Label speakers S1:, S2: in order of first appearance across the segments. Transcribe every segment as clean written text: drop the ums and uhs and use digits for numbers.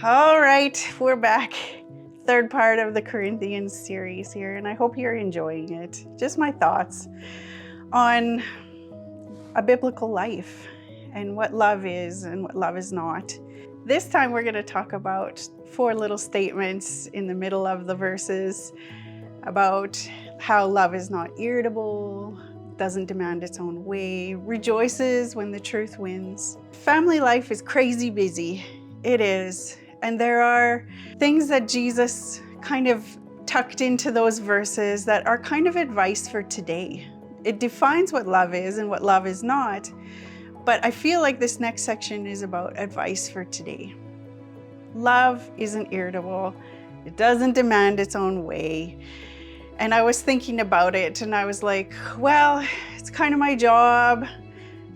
S1: All right, we're back. Third part of the Corinthians series here, and I hope you're enjoying it. Just my thoughts on a biblical life and what love is and what love is not. This time we're going to talk about 4 little statements in the middle of the verses about how love is not irritable, doesn't demand its own way, rejoices when the truth wins. Family life is crazy busy. It is. And there are things that Jesus kind of tucked into those verses that are kind of advice for today. It defines what love is and what love is not. But I feel like this next section is about advice for today. Love isn't irritable. It doesn't demand its own way. And I was thinking about it and I was like, well, it's kind of my job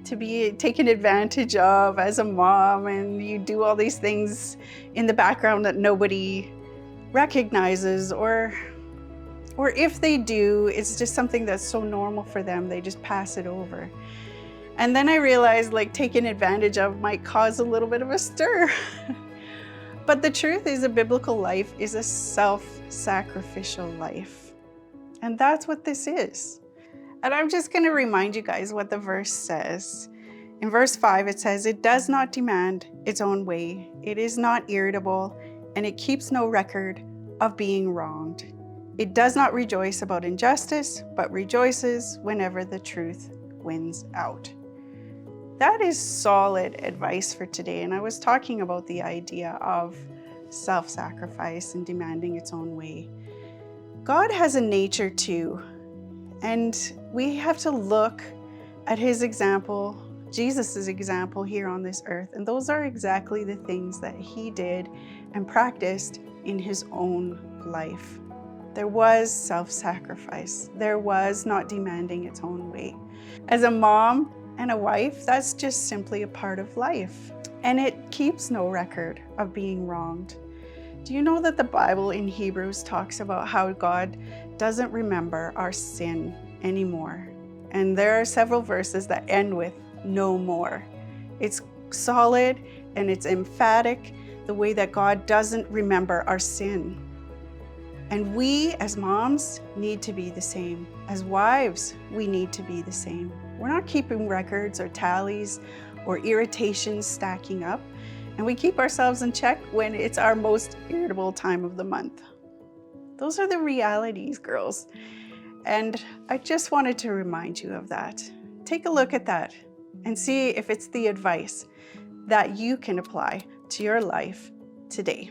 S1: to be taken advantage of as a mom, and you do all these things in the background that nobody recognizes, or if they do, it's just something that's so normal for them, they just pass it over. And then I realized like taking advantage of might cause a little bit of a stir. But the truth is, a biblical life is a self-sacrificial life. And that's what this is. And I'm just going to remind you guys what the verse says. In verse 5, it says, "It does not demand its own way. It is not irritable, and it keeps no record of being wronged. It does not rejoice about injustice, but rejoices whenever the truth wins out." That is solid advice for today. And I was talking about the idea of self-sacrifice and demanding its own way. God has a nature too. And we have to look at his example, Jesus's example here on this earth. And those are exactly the things that he did and practiced in his own life. There was self-sacrifice. There was not demanding its own way. As a mom and a wife, that's just simply a part of life. And it keeps no record of being wronged. Do you know that the Bible in Hebrews talks about how God doesn't remember our sin anymore? And there are several verses that end with "no more." It's solid and it's emphatic, the way that God doesn't remember our sin. And we as moms need to be the same. As wives, we need to be the same. We're not keeping records or tallies or irritations stacking up. And we keep ourselves in check when it's our most irritable time of the month. Those are the realities, girls. And I just wanted to remind you of that. Take a look at that and see if it's the advice that you can apply to your life today.